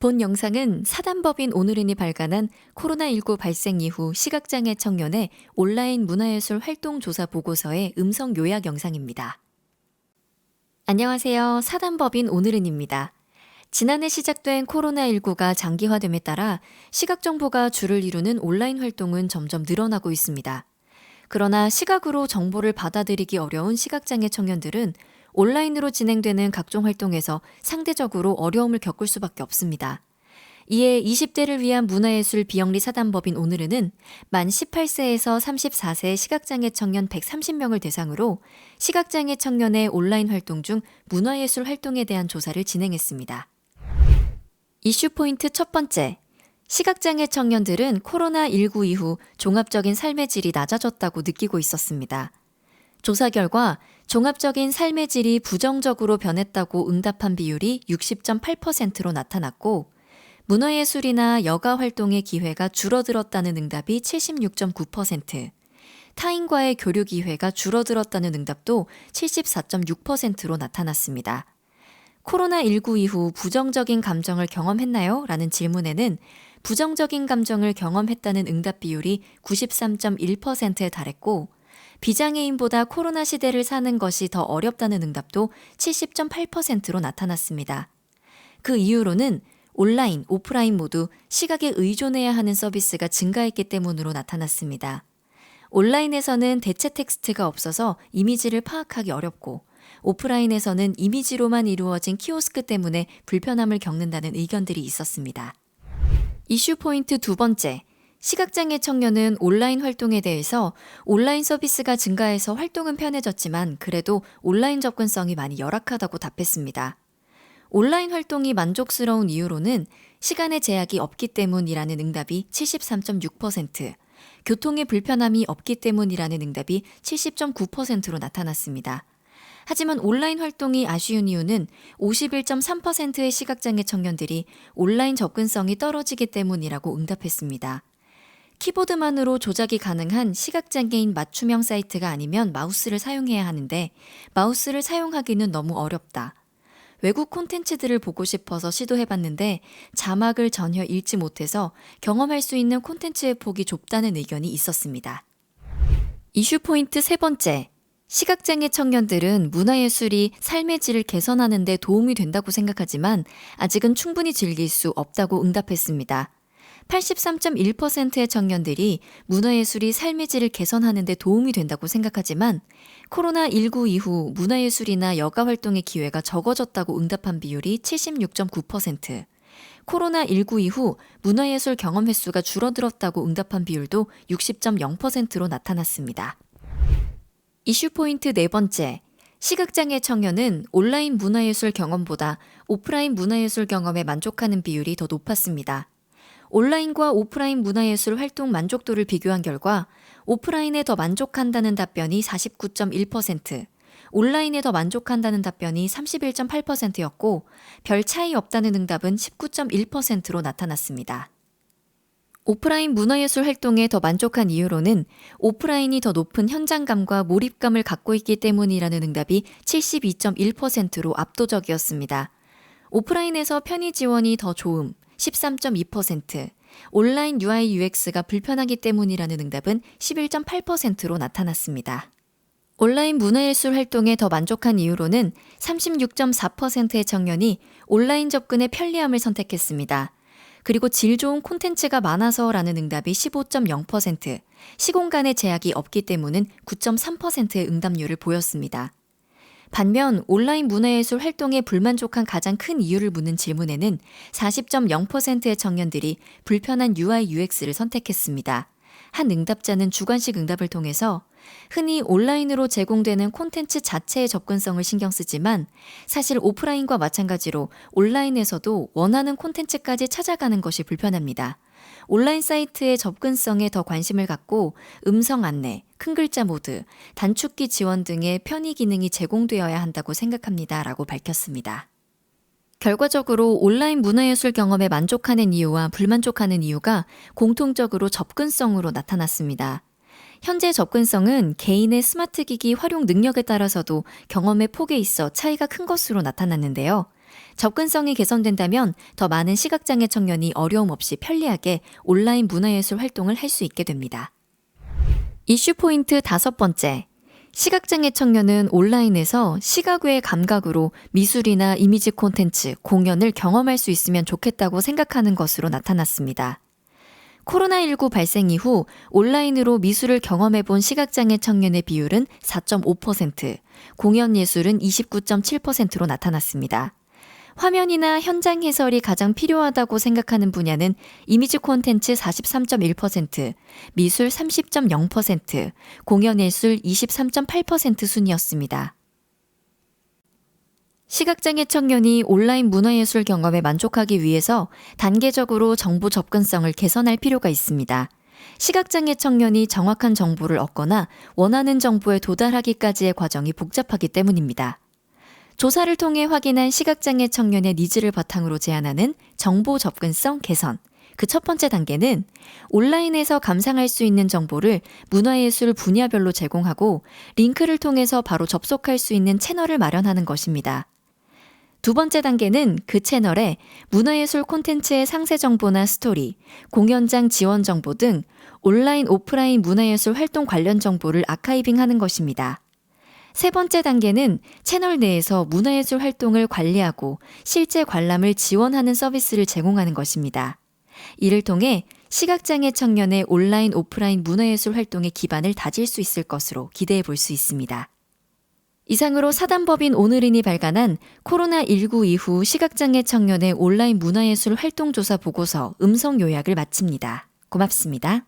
본 영상은 사단법인 오늘은이 발간한 코로나19 발생 이후 시각장애 청년의 온라인 문화예술 활동 조사 보고서의 음성 요약 영상입니다. 안녕하세요. 사단법인 오늘은입니다. 지난해 시작된 코로나19가 장기화됨에 따라 시각 정보가 주를 이루는 온라인 활동은 점점 늘어나고 있습니다. 그러나 시각으로 정보를 받아들이기 어려운 시각장애 청년들은 온라인으로 진행되는 각종 활동에서 상대적으로 어려움을 겪을 수밖에 없습니다. 이에 20대를 위한 문화예술 비영리 사단법인 오늘은 만 18세에서 34세 시각장애 청년 130명을 대상으로 시각장애 청년의 온라인 활동 중 문화예술 활동에 대한 조사를 진행했습니다. 이슈 포인트 첫 번째, 시각장애 청년들은 코로나19 이후 종합적인 삶의 질이 낮아졌다고 느끼고 있었습니다. 조사 결과 종합적인 삶의 질이 부정적으로 변했다고 응답한 비율이 60.8%로 나타났고, 문화예술이나 여가 활동의 기회가 줄어들었다는 응답이 76.9%, 타인과의 교류 기회가 줄어들었다는 응답도 74.6%로 나타났습니다. 코로나19 이후 부정적인 감정을 경험했나요? 라는 질문에는 부정적인 감정을 경험했다는 응답 비율이 93.1%에 달했고, 비장애인보다 코로나 시대를 사는 것이 더 어렵다는 응답도 70.8%로 나타났습니다. 그 이유로는 온라인, 오프라인 모두 시각에 의존해야 하는 서비스가 증가했기 때문으로 나타났습니다. 온라인에서는 대체 텍스트가 없어서 이미지를 파악하기 어렵고, 오프라인에서는 이미지로만 이루어진 키오스크 때문에 불편함을 겪는다는 의견들이 있었습니다. 이슈 포인트 두 번째, 시각장애 청년은 온라인 활동에 대해서 온라인 서비스가 증가해서 활동은 편해졌지만 그래도 온라인 접근성이 많이 열악하다고 답했습니다. 온라인 활동이 만족스러운 이유로는 시간의 제약이 없기 때문이라는 응답이 73.6%, 교통의 불편함이 없기 때문이라는 응답이 70.9%로 나타났습니다. 하지만 온라인 활동이 아쉬운 이유는 51.3%의 시각장애 청년들이 온라인 접근성이 떨어지기 때문이라고 응답했습니다. 키보드만으로 조작이 가능한 시각장애인 맞춤형 사이트가 아니면 마우스를 사용해야 하는데 마우스를 사용하기는 너무 어렵다. 외국 콘텐츠들을 보고 싶어서 시도해봤는데 자막을 전혀 읽지 못해서 경험할 수 있는 콘텐츠의 폭이 좁다는 의견이 있었습니다. 이슈 포인트 세 번째, 시각장애 청년들은 문화예술이 삶의 질을 개선하는 데 도움이 된다고 생각하지만 아직은 충분히 즐길 수 없다고 응답했습니다. 83.1%의 청년들이 문화예술이 삶의 질을 개선하는 데 도움이 된다고 생각하지만 코로나19 이후 문화예술이나 여가 활동의 기회가 적어졌다고 응답한 비율이 76.9%, 코로나19 이후 문화예술 경험 횟수가 줄어들었다고 응답한 비율도 60.0%로 나타났습니다. 이슈 포인트 네 번째, 시각장애 청년은 온라인 문화예술 경험보다 오프라인 문화예술 경험에 만족하는 비율이 더 높았습니다. 온라인과 오프라인 문화예술 활동 만족도를 비교한 결과 오프라인에 더 만족한다는 답변이 49.1%, 온라인에 더 만족한다는 답변이 31.8%였고 별 차이 없다는 응답은 19.1%로 나타났습니다. 오프라인 문화예술 활동에 더 만족한 이유로는 오프라인이 더 높은 현장감과 몰입감을 갖고 있기 때문이라는 응답이 72.1%로 압도적이었습니다. 오프라인에서 편의 지원이 더 좋음, 13.2%, 온라인 UI UX가 불편하기 때문이라는 응답은 11.8%로 나타났습니다. 온라인 문화예술 활동에 더 만족한 이유로는 36.4%의 청년이 온라인 접근의 편리함을 선택했습니다. 그리고 질 좋은 콘텐츠가 많아서라는 응답이 15.0%, 시공간의 제약이 없기 때문은 9.3%의 응답률을 보였습니다. 반면 온라인 문화예술 활동에 불만족한 가장 큰 이유를 묻는 질문에는 40.0%의 청년들이 불편한 UI UX를 선택했습니다. 한 응답자는 주관식 응답을 통해서 흔히 온라인으로 제공되는 콘텐츠 자체의 접근성을 신경 쓰지만 사실 오프라인과 마찬가지로 온라인에서도 원하는 콘텐츠까지 찾아가는 것이 불편합니다. 온라인 사이트의 접근성에 더 관심을 갖고 음성 안내, 큰 글자 모드, 단축키 지원 등의 편의 기능이 제공되어야 한다고 생각합니다. 라고 밝혔습니다. 결과적으로 온라인 문화예술 경험에 만족하는 이유와 불만족하는 이유가 공통적으로 접근성으로 나타났습니다. 현재 접근성은 개인의 스마트 기기 활용 능력에 따라서도 경험의 폭에 있어 차이가 큰 것으로 나타났는데요. 접근성이 개선된다면 더 많은 시각장애 청년이 어려움 없이 편리하게 온라인 문화예술 활동을 할 수 있게 됩니다. 이슈 포인트 5번째. 시각장애 청년은 온라인에서 시각 외의 감각으로 미술이나 이미지 콘텐츠, 공연을 경험할 수 있으면 좋겠다고 생각하는 것으로 나타났습니다. 코로나19 발생 이후 온라인으로 미술을 경험해본 시각장애 청년의 비율은 4.5%, 공연 예술은 29.7%로 나타났습니다. 화면이나 현장 해설이 가장 필요하다고 생각하는 분야는 이미지 콘텐츠 43.1%, 미술 30.0%, 공연예술 23.8% 순이었습니다. 시각장애 청년이 온라인 문화예술 경험에 만족하기 위해서 단계적으로 정보 접근성을 개선할 필요가 있습니다. 시각장애 청년이 정확한 정보를 얻거나 원하는 정보에 도달하기까지의 과정이 복잡하기 때문입니다. 조사를 통해 확인한 시각장애 청년의 니즈를 바탕으로 제안하는 정보 접근성 개선. 그 첫 번째 단계는 온라인에서 감상할 수 있는 정보를 문화예술 분야별로 제공하고 링크를 통해서 바로 접속할 수 있는 채널을 마련하는 것입니다. 두 번째 단계는 그 채널에 문화예술 콘텐츠의 상세 정보나 스토리, 공연장 지원 정보 등 온라인, 오프라인 문화예술 활동 관련 정보를 아카이빙하는 것입니다. 세 번째 단계는 채널 내에서 문화예술 활동을 관리하고 실제 관람을 지원하는 서비스를 제공하는 것입니다. 이를 통해 시각장애 청년의 온라인, 오프라인 문화예술 활동의 기반을 다질 수 있을 것으로 기대해 볼 수 있습니다. 이상으로 사단법인 오늘인이 발간한 코로나19 이후 시각장애 청년의 온라인 문화예술 활동조사 보고서 음성 요약을 마칩니다. 고맙습니다.